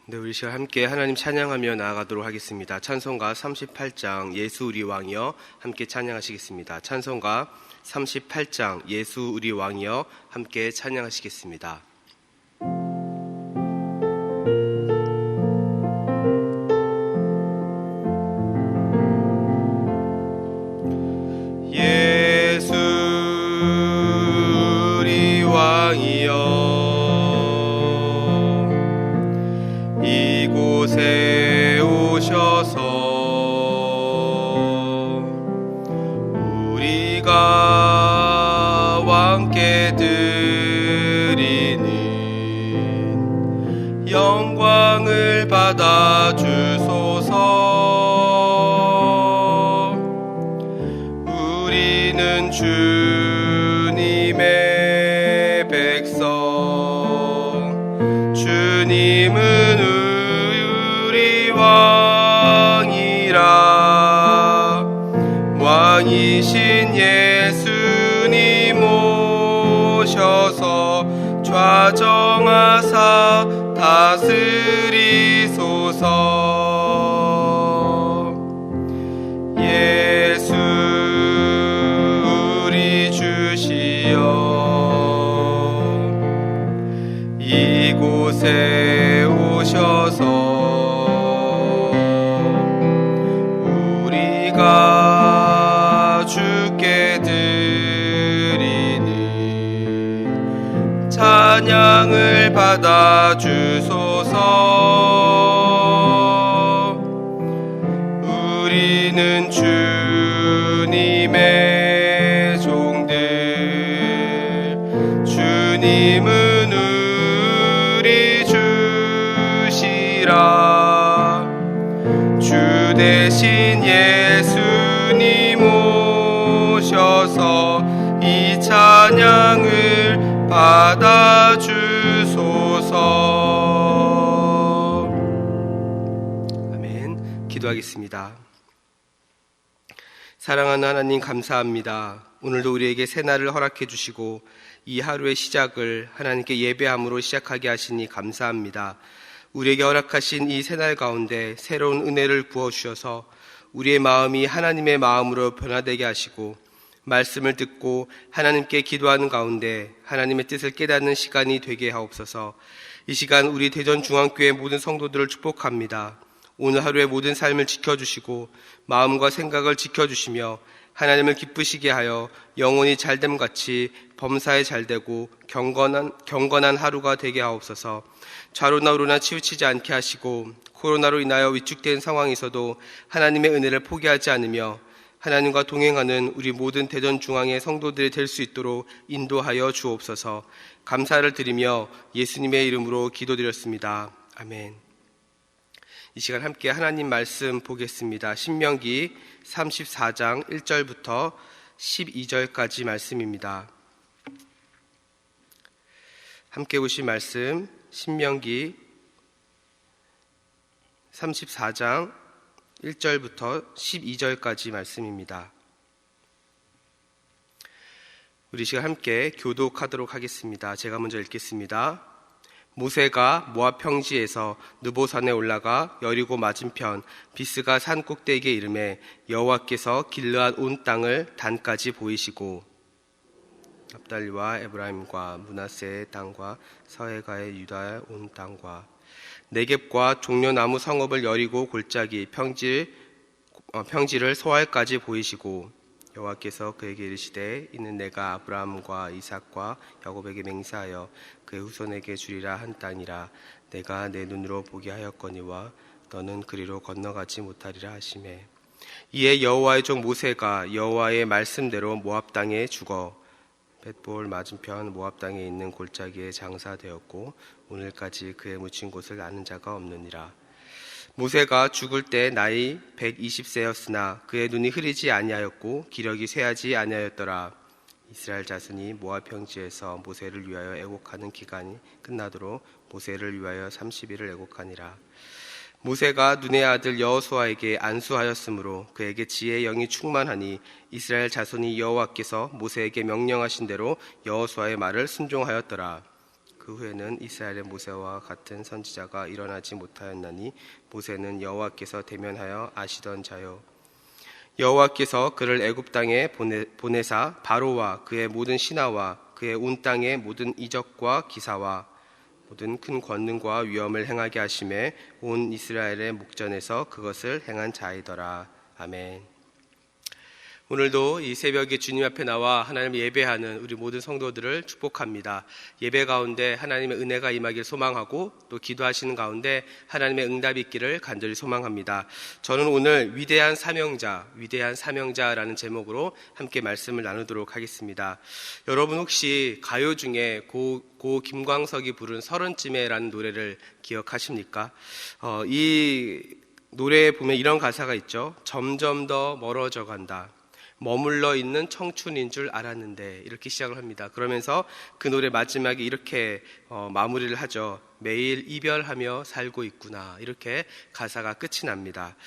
네, 우리 시간 함께 하나님 찬양하며 나아가도록 하겠습니다. 찬송가 38장 예수 우리 왕이여 함께 찬양하시겠습니다. 찬송가 38장 예수 우리 왕이여 함께 찬양하시겠습니다. 예수 우리 왕이여 이곳에 오셔서 우리가 왕께 드리는 영광을 받아 주소서. 우리는 주님의 백성, 주님은 왕이라. 왕이신 예수님 오셔서 좌정하사 다스리소서. 예수 우리 주시여 이곳에 오셔서 우리가 주께 드리는 찬양을 받아 주소서. 우리는 주님의 종들, 주님은 우리 주시라. 주 대신 예수님 오셔서 이 찬양을 받아 주소서. 아멘. 기도하겠습니다. 사랑하는 하나님, 감사합니다. 오늘도 우리에게 새날을 허락해 주시고 이 하루의 시작을 하나님께 예배함으로 시작하게 하시니 감사합니다. 우리에게 허락하신 이 새날 가운데 새로운 은혜를 부어주셔서 우리의 마음이 하나님의 마음으로 변화되게 하시고 말씀을 듣고 하나님께 기도하는 가운데 하나님의 뜻을 깨닫는 시간이 되게 하옵소서. 이 시간 우리 대전중앙교회 모든 성도들을 축복합니다. 오늘 하루의 모든 삶을 지켜주시고 마음과 생각을 지켜주시며 하나님을 기쁘시게 하여 영혼이 잘됨같이 범사에 잘되고 경건한 하루가 되게 하옵소서. 좌로나 우로나 치우치지 않게 하시고 코로나로 인하여 위축된 상황에서도 하나님의 은혜를 포기하지 않으며 하나님과 동행하는 우리 모든 대전중앙의 성도들이 될 수 있도록 인도하여 주옵소서. 감사를 드리며 예수님의 이름으로 기도드렸습니다. 아멘. 이 시간 함께 하나님 말씀 보겠습니다. 신명기 34장 1절부터 12절까지 말씀입니다. 함께 보실 말씀 신명기 34장 1절부터 12절까지 말씀입니다. 우리 시간 함께 교독하도록 하겠습니다. 제가 먼저 읽겠습니다. 모세가 모압 평지에서 느보산에 올라가 여리고 맞은편 비스가 산 꼭대기에 이르매 여호와께서 길르앗 온 땅을 단까지 보이시고 납달리와 에브라임과 므낫세의 땅과 서해가의 유다의 온 땅과 네겝과 종려나무 성읍을 여리고 골짜기 평지를 소알까지 보이시고 여호와께서 그에게 이르시되 이는 내가 아브라함과 이삭과 야곱에게 맹세하여 그의 후손에게 주리라 한 땅이라. 내가 내 눈으로 보게 하였거니와 너는 그리로 건너가지 못하리라 하시매. 이에 여호와의 종 모세가 여호와의 말씀대로 모압 땅에 죽어 벳볼 맞은편 모압 땅에 있는 골짜기에 장사되었고 오늘까지 그의 묻힌 곳을 아는 자가 없느니라. 모세가 죽을 때 나이 120세였으나 그의 눈이 흐리지 아니하였고 기력이 쇠하지 아니하였더라. 이스라엘 자손이 모압 평지에서 모세를 위하여 애곡하는 기간이 끝나도록 모세를 위하여 30일을 애곡하니라. 모세가 눈의 아들 여호수아에게 안수하였으므로 그에게 지혜의 영이 충만하니 이스라엘 자손이 여호와께서 모세에게 명령하신 대로 여호수아의 말을 순종하였더라. 그 후에는 이스라엘의 모세와 같은 선지자가 일어나지 못하였나니 모세는 여호와께서 대면하여 아시던 자요. 여호와께서 그를 애굽 땅에 보내사 바로와 그의 모든 신하와 그의 온 땅의 모든 이적과 기사와 모든 큰 권능과 위엄을 행하게 하심에 온 이스라엘의 목전에서 그것을 행한 자이더라. 아멘. 오늘도 이 새벽에 주님 앞에 나와 하나님을 예배하는 우리 모든 성도들을 축복합니다. 예배 가운데 하나님의 은혜가 임하길 소망하고 또 기도하시는 가운데 하나님의 응답이 있기를 간절히 소망합니다. 저는 오늘 위대한 사명자라는 제목으로 함께 말씀을 나누도록 하겠습니다. 여러분 혹시 가요 중에 고 김광석이 부른 서른쯤에라는 노래를 기억하십니까? 이 노래에 보면 이런 가사가 있죠. 점점 더 멀어져 간다. 머물러 있는 청춘인 줄 알았는데, 이렇게 시작을 합니다. 그러면서 그 노래 마지막에 이렇게 마무리를 하죠. 매일 이별하며 살고 있구나. 이렇게 가사가 끝이 납니다.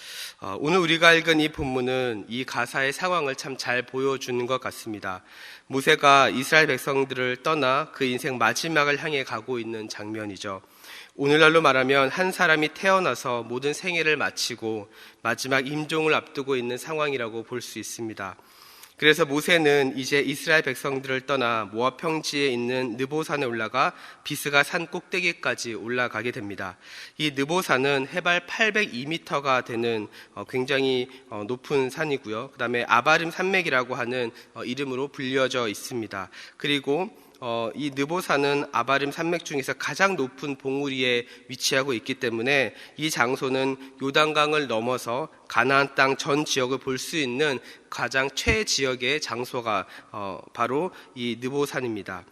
오늘 우리가 읽은 이 본문은 이 가사의 상황을 참 잘 보여주는 것 같습니다. 모세가 이스라엘 백성들을 떠나 그 인생 마지막을 향해 가고 있는 장면이죠. 오늘날로 말하면 한 사람이 태어나서 모든 생애를 마치고 마지막 임종을 앞두고 있는 상황이라고 볼 수 있습니다. 그래서 모세는 이제 이스라엘 백성들을 떠나 모압 평지에 있는 느보산에 올라가 비스가 산 꼭대기까지 올라가게 됩니다. 이 느보산은 해발 802m가 되는 굉장히 높은 산이고요. 그 다음에 아바림 산맥이라고 하는 이름으로 불려져 있습니다. 그리고 이 느보산은 아바림 산맥 중에서 가장 높은 봉우리에 위치하고 있기 때문에 이 장소는 요단강을 넘어서 가나안 땅 전 지역을 볼 수 있는 가장 최지역의 장소가 바로 이 느보산입니다.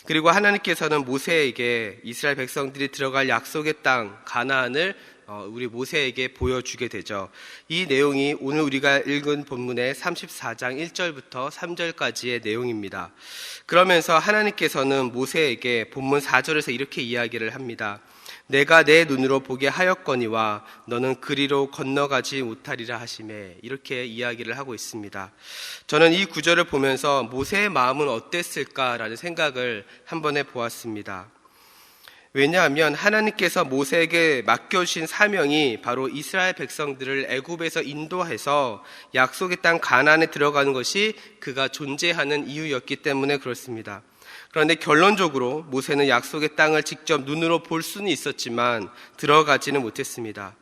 그리고 하나님께서는 모세에게 이스라엘 백성들이 들어갈 약속의 땅 가나안을 우리 모세에게 보여주게 되죠. 이 내용이 오늘 우리가 읽은 본문의 34장 1절부터 3절까지의 내용입니다. 그러면서 하나님께서는 모세에게 본문 4절에서 이렇게 이야기를 합니다. 내가 내 눈으로 보게 하였거니와 너는 그리로 건너가지 못하리라 하시매, 이렇게 이야기를 하고 있습니다. 저는 이 구절을 보면서 모세의 마음은 어땠을까라는 생각을 한번 해보았습니다. 왜냐하면 하나님께서 모세에게 맡겨주신 사명이 바로 이스라엘 백성들을 애굽에서 인도해서 약속의 땅 가나안에 들어가는 것이 그가 존재하는 이유였기 때문에 그렇습니다. 그런데 결론적으로 모세는 약속의 땅을 직접 눈으로 볼 수는 있었지만 들어가지는 못했습니다.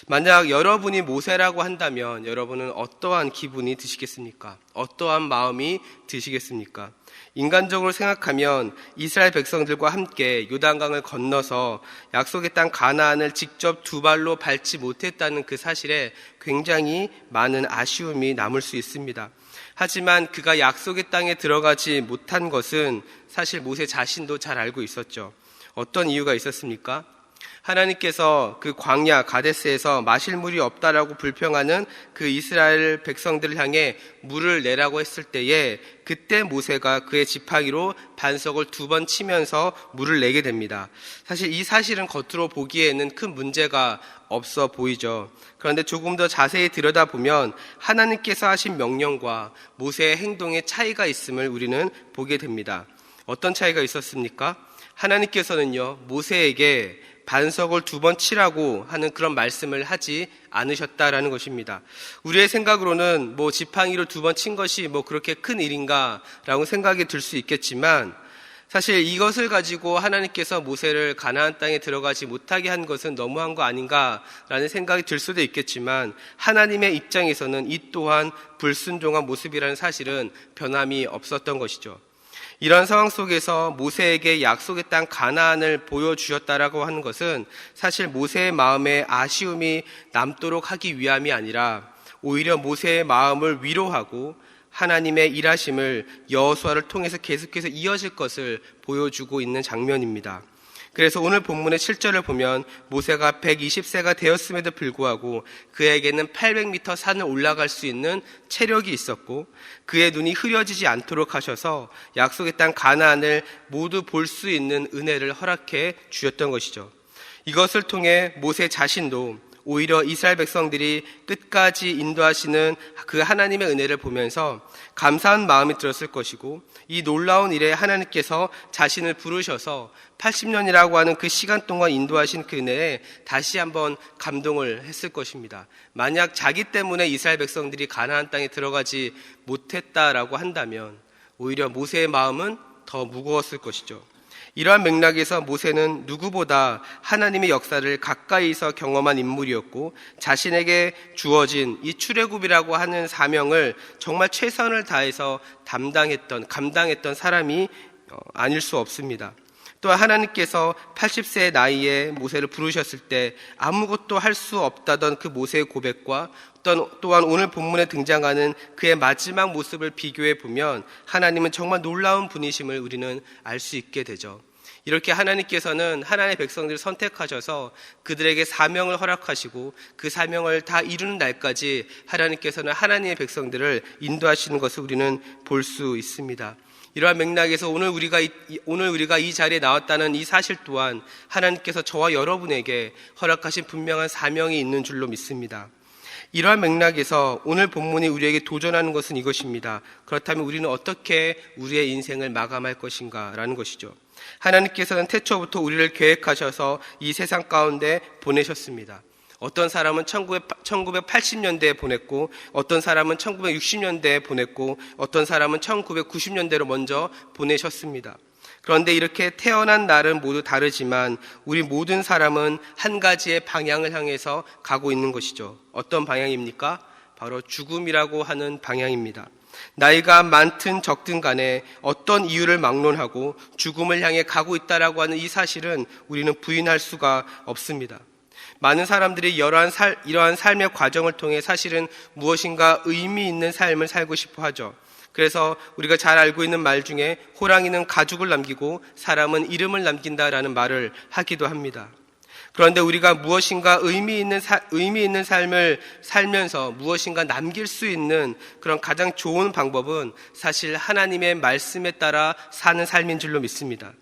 만약 여러분이 모세라고 한다면 여러분은 어떠한 기분이 드시겠습니까? 어떠한 마음이 드시겠습니까? 인간적으로 생각하면 이스라엘 백성들과 함께 요단강을 건너서 약속의 땅 가나안을 직접 두 발로 밟지 못했다는 그 사실에 굉장히 많은 아쉬움이 남을 수 있습니다. 하지만 그가 약속의 땅에 들어가지 못한 것은 사실 모세 자신도 잘 알고 있었죠. 어떤 이유가 있었습니까? 하나님께서 그 광야 가데스에서 마실 물이 없다라고 불평하는 그 이스라엘 백성들을 향해 물을 내라고 했을 때에 그때 모세가 그의 지팡이로 반석을 2번 치면서 물을 내게 됩니다. 사실 이 사실은 겉으로 보기에는 큰 문제가 없어 보이죠. 그런데 조금 더 자세히 들여다보면 하나님께서 하신 명령과 모세의 행동에 차이가 있음을 우리는 보게 됩니다. 어떤 차이가 있었습니까? 하나님께서는요, 모세에게 반석을 2번 치라고 하는 그런 말씀을 하지 않으셨다라는 것입니다. 우리의 생각으로는 지팡이로 2번 친 것이 그렇게 큰 일인가 라고 생각이 들 수 있겠지만 사실 이것을 가지고 하나님께서 모세를 가나안 땅에 들어가지 못하게 한 것은 너무한 거 아닌가라는 생각이 들 수도 있겠지만 하나님의 입장에서는 이 또한 불순종한 모습이라는 사실은 변함이 없었던 것이죠. 이런 상황 속에서 모세에게 약속의 땅 가나안을 보여주셨다라고 하는 것은 사실 모세의 마음에 아쉬움이 남도록 하기 위함이 아니라 오히려 모세의 마음을 위로하고 하나님의 일하심을 여호수아를 통해서 계속해서 이어질 것을 보여주고 있는 장면입니다. 그래서 오늘 본문의 7절을 보면 모세가 120세가 되었음에도 불구하고 그에게는 800m 산을 올라갈 수 있는 체력이 있었고 그의 눈이 흐려지지 않도록 하셔서 약속의 땅 가나안을 모두 볼 수 있는 은혜를 허락해 주셨던 것이죠. 이것을 통해 모세 자신도 오히려 이스라엘 백성들이 끝까지 인도하시는 그 하나님의 은혜를 보면서 감사한 마음이 들었을 것이고, 이 놀라운 일에 하나님께서 자신을 부르셔서 80년이라고 하는 그 시간 동안 인도하신 그 은혜에 다시 한번 감동을 했을 것입니다. 만약 자기 때문에 이스라엘 백성들이 가나안 땅에 들어가지 못했다라고 한다면 오히려 모세의 마음은 더 무거웠을 것이죠. 이러한 맥락에서 모세는 누구보다 하나님의 역사를 가까이서 경험한 인물이었고, 자신에게 주어진 이 출애굽이라고 하는 사명을 정말 최선을 다해서 감당했던 사람이 아닐 수 없습니다. 또한 하나님께서 80세의 나이에 모세를 부르셨을 때 아무것도 할 수 없다던 그 모세의 고백과 또한 오늘 본문에 등장하는 그의 마지막 모습을 비교해 보면 하나님은 정말 놀라운 분이심을 우리는 알 수 있게 되죠. 이렇게 하나님께서는 하나님의 백성들을 선택하셔서 그들에게 사명을 허락하시고 그 사명을 다 이루는 날까지 하나님께서는 하나님의 백성들을 인도하시는 것을 우리는 볼 수 있습니다. 이러한 맥락에서 오늘 우리가 이 자리에 나왔다는 이 사실 또한 하나님께서 저와 여러분에게 허락하신 분명한 사명이 있는 줄로 믿습니다. 이러한 맥락에서 오늘 본문이 우리에게 도전하는 것은 이것입니다. 그렇다면 우리는 어떻게 우리의 인생을 마감할 것인가라는 것이죠. 하나님께서는 태초부터 우리를 계획하셔서 이 세상 가운데 보내셨습니다. 어떤 사람은 1980년대에 보냈고, 어떤 사람은 1960년대에 보냈고, 어떤 사람은 1990년대로 먼저 보내셨습니다. 그런데 이렇게 태어난 날은 모두 다르지만 우리 모든 사람은 한 가지의 방향을 향해서 가고 있는 것이죠. 어떤 방향입니까? 바로 죽음이라고 하는 방향입니다. 나이가 많든 적든 간에 어떤 이유를 막론하고 죽음을 향해 가고 있다라고 하는 이 사실은 우리는 부인할 수가 없습니다. 많은 사람들이 이러한 삶의 과정을 통해 사실은 무엇인가 의미 있는 삶을 살고 싶어 하죠. 그래서 우리가 잘 알고 있는 말 중에 호랑이는 가죽을 남기고 사람은 이름을 남긴다라는 말을 하기도 합니다. 그런데 우리가 무엇인가 의미 있는 삶을 살면서 무엇인가 남길 수 있는 그런 가장 좋은 방법은 사실 하나님의 말씀에 따라 사는 삶인 줄로 믿습니다.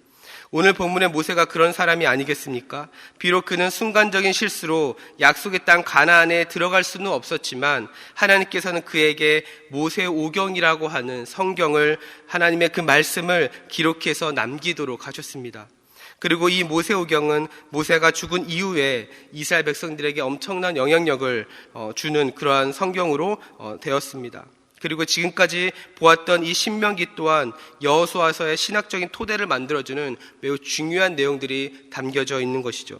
오늘 본문의 모세가 그런 사람이 아니겠습니까? 비록 그는 순간적인 실수로 약속의 땅 가나안에 들어갈 수는 없었지만 하나님께서는 그에게 모세오경이라고 하는 성경을, 하나님의 그 말씀을 기록해서 남기도록 하셨습니다. 그리고 이 모세오경은 모세가 죽은 이후에 이스라엘 백성들에게 엄청난 영향력을 주는 그러한 성경으로 되었습니다. 그리고 지금까지 보았던 이 신명기 또한 여호수아서의 신학적인 토대를 만들어주는 매우 중요한 내용들이 담겨져 있는 것이죠.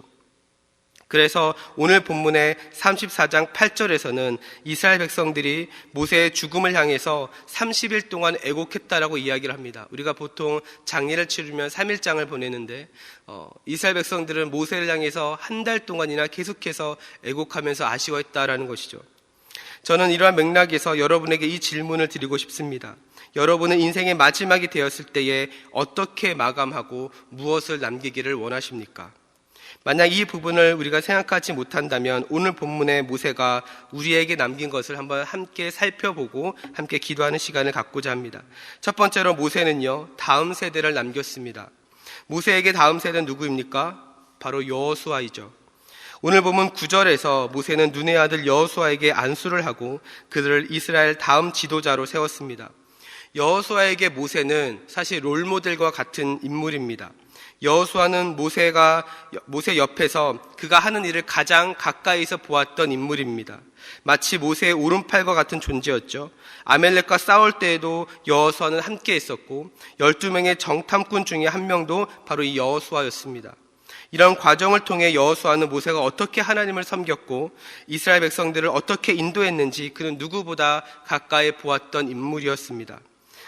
그래서 오늘 본문의 34장 8절에서는 이스라엘 백성들이 모세의 죽음을 향해서 30일 동안 애곡했다라고 이야기를 합니다. 우리가 보통 장례를 치르면 3일장을 보내는데 이스라엘 백성들은 모세를 향해서 한 달 동안이나 계속해서 애곡하면서 아쉬워했다라는 것이죠. 저는 이러한 맥락에서 여러분에게 이 질문을 드리고 싶습니다. 여러분은 인생의 마지막이 되었을 때에 어떻게 마감하고 무엇을 남기기를 원하십니까? 만약 이 부분을 우리가 생각하지 못한다면 오늘 본문의 모세가 우리에게 남긴 것을 한번 함께 살펴보고 함께 기도하는 시간을 갖고자 합니다. 첫 번째로 모세는요, 다음 세대를 남겼습니다. 모세에게 다음 세대는 누구입니까? 바로 여호수아이죠. 오늘 보면 9절에서 모세는 눈의 아들 여호수아에게 안수를 하고 그들을 이스라엘 다음 지도자로 세웠습니다. 여호수아에게 모세는 사실 롤모델과 같은 인물입니다. 여호수아는 모세 옆에서 그가 하는 일을 가장 가까이서 보았던 인물입니다. 마치 모세의 오른팔과 같은 존재였죠. 아멜렉과 싸울 때에도 여호수아는 함께 있었고 12명의 정탐꾼 중에 한 명도 바로 이 여호수아였습니다. 이런 과정을 통해 여호수아는 모세가 어떻게 하나님을 섬겼고 이스라엘 백성들을 어떻게 인도했는지 그는 누구보다 가까이 보았던 인물이었습니다.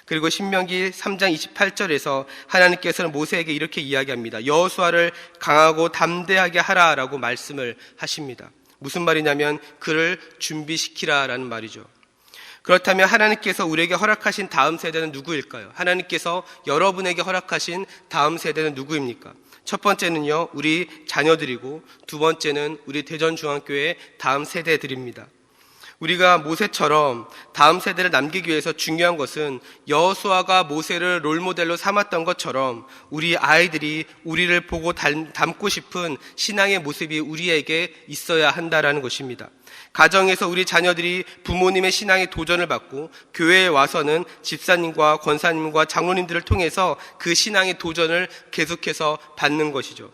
그리고 신명기 3장 28절에서 하나님께서는 모세에게 이렇게 이야기합니다. 여호수아를 강하고 담대하게 하라라고 말씀을 하십니다. 무슨 말이냐면 그를 준비시키라라는 말이죠. 그렇다면 하나님께서 우리에게 허락하신 다음 세대는 누구일까요? 하나님께서 여러분에게 허락하신 다음 세대는 누구입니까? 첫 번째는요, 우리 자녀들이고 두 번째는 우리 대전중앙교회 다음 세대들입니다. 우리가 모세처럼 다음 세대를 남기기 위해서 중요한 것은 여호수아가 모세를 롤모델로 삼았던 것처럼 우리 아이들이 우리를 보고 닮고 싶은 신앙의 모습이 우리에게 있어야 한다라는 것입니다. 가정에서 우리 자녀들이 부모님의 신앙에 도전을 받고 교회에 와서는 집사님과 권사님과 장로님들을 통해서 그 신앙의 도전을 계속해서 받는 것이죠.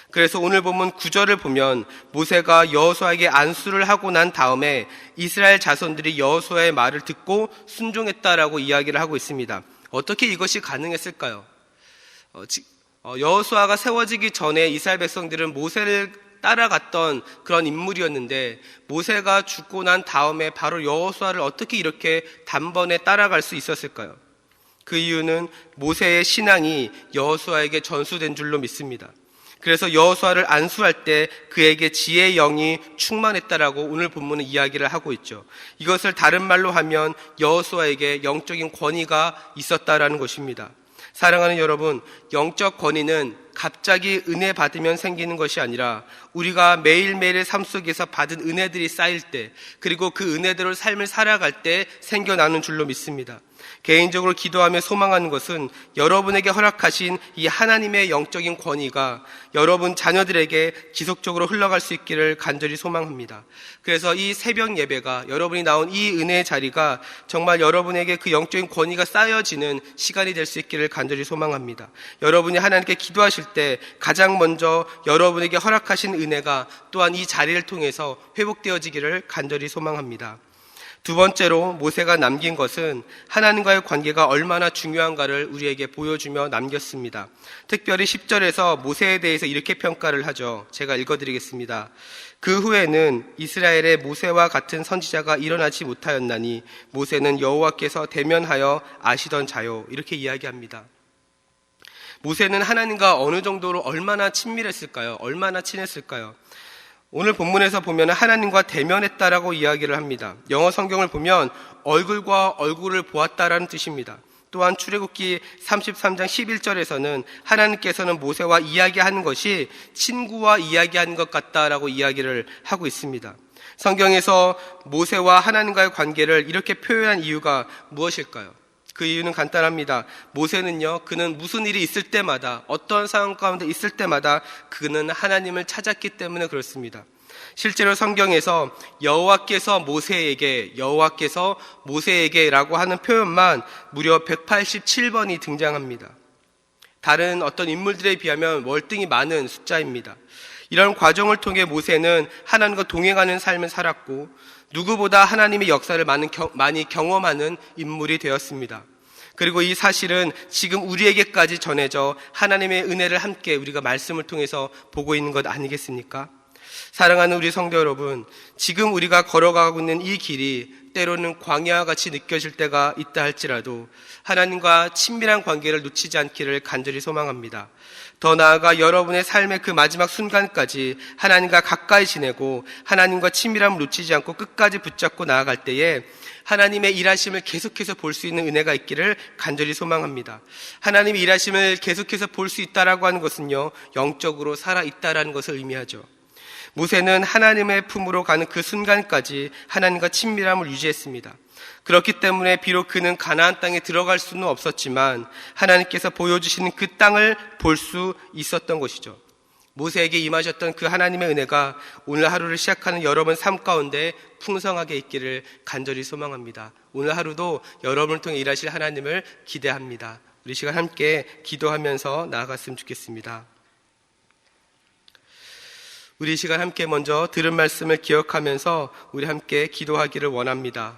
그래서 오늘 본문 9절을 보면 모세가 여호수아에게 안수를 하고 난 다음에 이스라엘 자손들이 여호수아의 말을 듣고 순종했다라고 이야기를 하고 있습니다. 어떻게 이것이 가능했을까요? 여호수아가 세워지기 전에 이스라엘 백성들은 모세를 따라갔던 그런 인물이었는데 모세가 죽고 난 다음에 바로 여호수아를 어떻게 이렇게 단번에 따라갈 수 있었을까요? 그 이유는 모세의 신앙이 여호수아에게 전수된 줄로 믿습니다. 그래서 여호수아를 안수할 때 그에게 지혜의 영이 충만했다라고 오늘 본문은 이야기를 하고 있죠. 이것을 다른 말로 하면 여호수아에게 영적인 권위가 있었다라는 것입니다. 사랑하는 여러분, 영적 권위는 갑자기 은혜 받으면 생기는 것이 아니라 우리가 매일매일의 삶 속에서 받은 은혜들이 쌓일 때, 그리고 그 은혜대로 삶을 살아갈 때 생겨나는 줄로 믿습니다. 개인적으로 기도하며 소망하는 것은 여러분에게 허락하신 이 하나님의 영적인 권위가 여러분 자녀들에게 지속적으로 흘러갈 수 있기를 간절히 소망합니다. 그래서 이 새벽 예배가, 여러분이 나온 이 은혜의 자리가 정말 여러분에게 그 영적인 권위가 쌓여지는 시간이 될 수 있기를 간절히 소망합니다. 여러분이 하나님께 기도하실 때 가장 먼저 여러분에게 허락하신 은혜가 또한 이 자리를 통해서 회복되어지기를 간절히 소망합니다. 두 번째로 모세가 남긴 것은 하나님과의 관계가 얼마나 중요한가를 우리에게 보여주며 남겼습니다. 특별히 10절에서 모세에 대해서 이렇게 평가를 하죠. 제가 읽어드리겠습니다. 그 후에는 이스라엘의 모세와 같은 선지자가 일어나지 못하였나니 모세는 여호와께서 대면하여 아시던 자요. 이렇게 이야기합니다. 모세는 하나님과 어느 정도로 얼마나 친밀했을까요? 얼마나 친했을까요? 오늘 본문에서 보면 하나님과 대면했다라고 이야기를 합니다. 영어 성경을 보면 얼굴과 얼굴을 보았다라는 뜻입니다. 또한 출애굽기 33장 11절에서는 하나님께서는 모세와 이야기하는 것이 친구와 이야기하는 것 같다라고 이야기를 하고 있습니다. 성경에서 모세와 하나님과의 관계를 이렇게 표현한 이유가 무엇일까요? 그 이유는 간단합니다. 모세는요, 그는 무슨 일이 있을 때마다, 어떤 상황 가운데 있을 때마다 그는 하나님을 찾았기 때문에 그렇습니다. 실제로 성경에서 여호와께서 모세에게라고 하는 표현만 무려 187번이 등장합니다. 다른 어떤 인물들에 비하면 월등히 많은 숫자입니다. 이런 과정을 통해 모세는 하나님과 동행하는 삶을 살았고 누구보다 하나님의 역사를 많이 경험하는 인물이 되었습니다. 그리고 이 사실은 지금 우리에게까지 전해져 하나님의 은혜를 함께 우리가 말씀을 통해서 보고 있는 것 아니겠습니까? 사랑하는 우리 성도 여러분, 지금 우리가 걸어가고 있는 이 길이 때로는 광야와 같이 느껴질 때가 있다 할지라도 하나님과 친밀한 관계를 놓치지 않기를 간절히 소망합니다. 더 나아가 여러분의 삶의 그 마지막 순간까지 하나님과 가까이 지내고 하나님과 친밀함을 놓치지 않고 끝까지 붙잡고 나아갈 때에 하나님의 일하심을 계속해서 볼 수 있는 은혜가 있기를 간절히 소망합니다. 하나님의 일하심을 계속해서 볼 수 있다라고 하는 것은요, 영적으로 살아있다라는 것을 의미하죠. 모세는 하나님의 품으로 가는 그 순간까지 하나님과 친밀함을 유지했습니다. 그렇기 때문에 비록 그는 가나안 땅에 들어갈 수는 없었지만 하나님께서 보여주시는 그 땅을 볼 수 있었던 것이죠. 모세에게 임하셨던 그 하나님의 은혜가 오늘 하루를 시작하는 여러분 삶 가운데 풍성하게 있기를 간절히 소망합니다. 오늘 하루도 여러분을 통해 일하실 하나님을 기대합니다. 우리 시간 함께 기도하면서 나아갔으면 좋겠습니다. 우리 시간 함께 먼저 들은 말씀을 기억하면서 우리 함께 기도하기를 원합니다.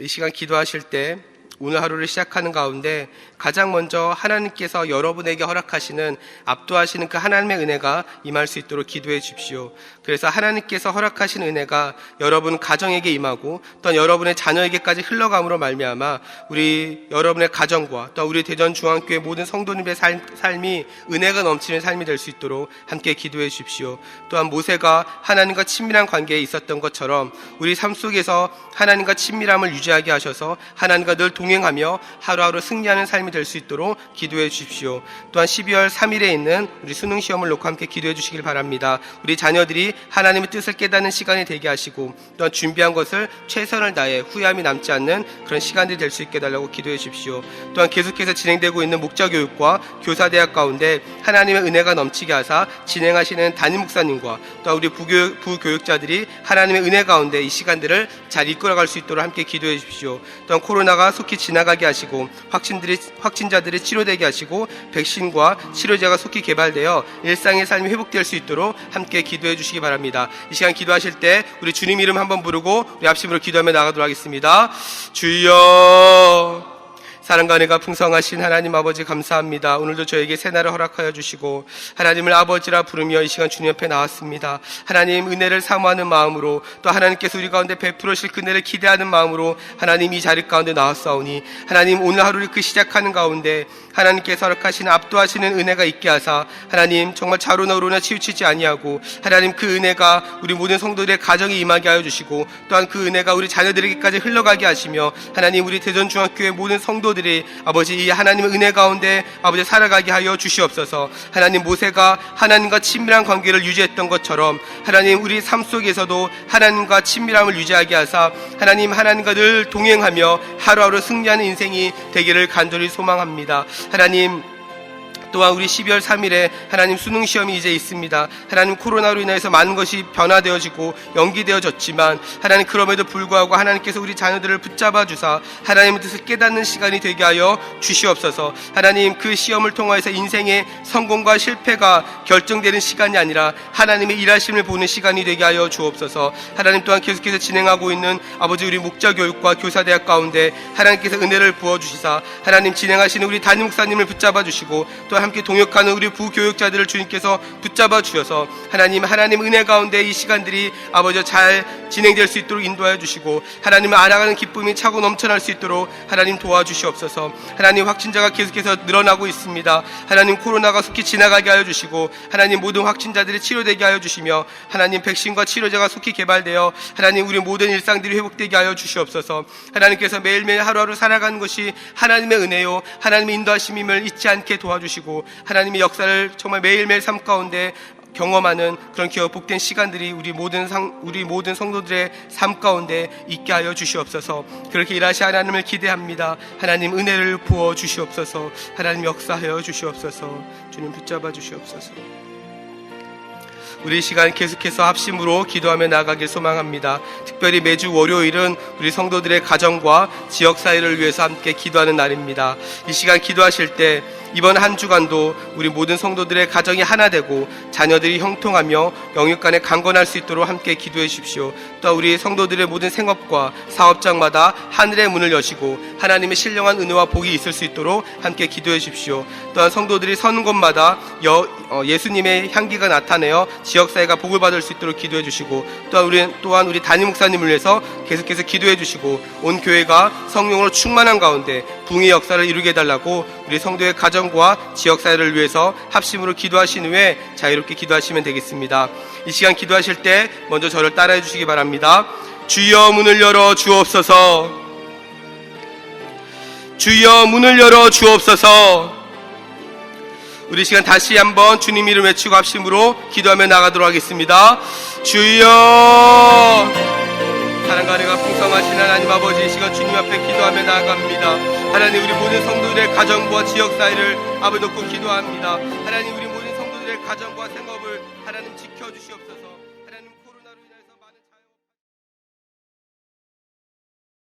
이 시간 기도하실 때 오늘 하루를 시작하는 가운데 가장 먼저 하나님께서 여러분에게 허락하시는, 압도하시는 그 하나님의 은혜가 임할 수 있도록 기도해 주십시오. 그래서 하나님께서 허락하신 은혜가 여러분 가정에게 임하고 또 여러분의 자녀에게까지 흘러감으로 말미암아 우리 여러분의 가정과 또 우리 대전중앙교회 모든 성도님의 삶이 은혜가 넘치는 삶이 될 수 있도록 함께 기도해 주십시오. 또한 모세가 하나님과 친밀한 관계에 있었던 것처럼 우리 삶 속에서 하나님과 친밀함을 유지하게 하셔서 하나님과 늘 동행하며 하루하루 승리하는 삶이 될 수 있도록 기도해 주십시오. 또한 12월 3일에 있는 우리 수능 시험을 놓고 함께 기도해 주시길 바랍니다. 우리 자녀들이 하나님의 뜻을 깨닫는 시간이 되게 하시고 또한 준비한 것을 최선을 다해 후회함이 남지 않는 그런 시간들이 될 수 있게 해달라고 기도해 주십시오. 또한 계속해서 진행되고 있는 목자교육과 교사대학 가운데 하나님의 은혜가 넘치게 하사 진행하시는 담임 목사님과 또한 우리 부교육자들이 하나님의 은혜 가운데 이 시간들을 잘 이끌어갈 수 있도록 함께 기도해 주십시오. 또한 코로나가 속히 지나가게 하시고 확진자들이 치료되게 하시고 백신과 치료제가 속히 개발되어 일상의 삶이 회복될 수 있도록 함께 기도해 주시기 바랍니다. 이 시간 기도하실 때 우리 주님 이름 한번 부르고 우리 합심으로 기도하며 나가도록 하겠습니다. 주여, 사랑과 은혜가 풍성하신 하나님 아버지 감사합니다. 오늘도 저에게 새날을 허락하여 주시고 하나님을 아버지라 부르며 이 시간 주님 옆에 나왔습니다. 하나님 은혜를 사모하는 마음으로 또 하나님께서 우리 가운데 베풀으실 그 은혜를 기대하는 마음으로 하나님 이 자리 가운데 나왔사오니 하나님 오늘 하루를 그 시작하는 가운데 하나님께서 허락하시는 압도하시는 은혜가 있게 하사 하나님 정말 좌로나 우로나 치우치지 아니하고 하나님 그 은혜가 우리 모든 성도들의 가정에 임하게 하여 주시고 또한 그 은혜가 우리 자녀들에게까지 흘러가게 하시며 하나님 우리 대전중학교의 모든 성도들이 아버지 이 하나님의 은혜 가운데 아버지 살아가게 하여 주시옵소서. 하나님 모세가 하나님과 친밀한 관계를 유지했던 것처럼 하나님 우리 삶 속에서도 하나님과 친밀함을 유지하게 하사 하나님과 늘 동행하며 하루하루 승리하는 인생이 되기를 간절히 소망합니다. 하나님 또한 우리 12월 3일에 하나님 수능 시험이 이제 있습니다. 하나님 코로나로 인해서 많은 것이 변화되어지고 연기되어졌지만 하나님 그럼에도 불구하고 하나님께서 우리 자녀들을 붙잡아 주사 하나님의 뜻을 깨닫는 시간이 되게 하여 주시옵소서. 하나님 그 시험을 통하여서 인생의 성공과 실패가 결정되는 시간이 아니라 하나님의 일하심을 보는 시간이 되게 하여 주옵소서. 하나님 또한 계속해서 진행하고 있는 아버지 우리 목자교육과 교사대학 가운데 하나님께서 은혜를 부어주시사 하나님 진행하시는 우리 담임 목사님을 붙잡아 주시고 또 함께 동역하는 우리 부교육자들을 주님께서 붙잡아 주셔서 하나님 은혜 가운데 이 시간들이 아버지 잘 진행될 수 있도록 인도하여 주시고 하나님을 알아가는 기쁨이 차고 넘쳐날 수 있도록 하나님 도와주시옵소서. 하나님 확진자가 계속해서 늘어나고 있습니다. 하나님 코로나가 속히 지나가게 하여 주시고 하나님 모든 확진자들이 치료되게 하여 주시며 하나님 백신과 치료제가 속히 개발되어 하나님 우리 모든 일상들이 회복되게 하여 주시옵소서. 하나님께서 매일매일 하루하루 살아가는 것이 하나님의 은혜요 하나님의 인도하심임을 잊지 않게 도와주시고 하나님의 역사를 정말 매일매일 삶 가운데 경험하는 그런 복된 시간들이 우리 모든 성도들의 삶 가운데 있게 하여 주시옵소서. 그렇게 일하시 하나님을 기대합니다. 하나님 은혜를 부어 주시옵소서. 하나님 역사하여 주시옵소서. 주님 붙잡아 주시옵소서. 우리 시간 계속해서 합심으로 기도하며 나아가길 소망합니다. 특별히 매주 월요일은 우리 성도들의 가정과 지역사회를 위해서 함께 기도하는 날입니다. 이 시간 기도하실 때 이번 한 주간도 우리 모든 성도들의 가정이 하나 되고 자녀들이 형통하며 영육간에 강건할 수 있도록 함께 기도해 주십시오. 또 우리 성도들의 모든 생업과 사업장마다 하늘의 문을 여시고 하나님의 신령한 은혜와 복이 있을 수 있도록 함께 기도해 주십시오. 또한 성도들이 서는 곳마다 예수님의 향기가 나타내어 지역사회가 복을 받을 수 있도록 기도해 주시고 또한 우리 담임 목사님을 위해서 계속해서 기도해 주시고 온 교회가 성령으로 충만한 가운데 붕의 역사를 이루게 해달라고 우리 성도의 가정과 지역사회를 위해서 합심으로 기도하신 후에 자유롭게 기도하시면 되겠습니다. 이 시간 기도하실 때 먼저 저를 따라해 주시기 바랍니다. 주여 문을 열어 주옵소서. 주여 문을 열어 주옵소서. 우리 시간 다시 한번 주님 이름 외치고 합심으로 기도하며 나가도록 하겠습니다. 주여. 사랑과 은혜가 풍성하신 하나님 아버지, 이 시간 주님 앞에 기도하며 나아갑니다. 하나님 우리 모든 성도들의 가정과 지역사회를 아버지 놓고 기도합니다. 하나님 우리 모든 성도들의 가정과 생업을 하나님 지켜주시옵소서.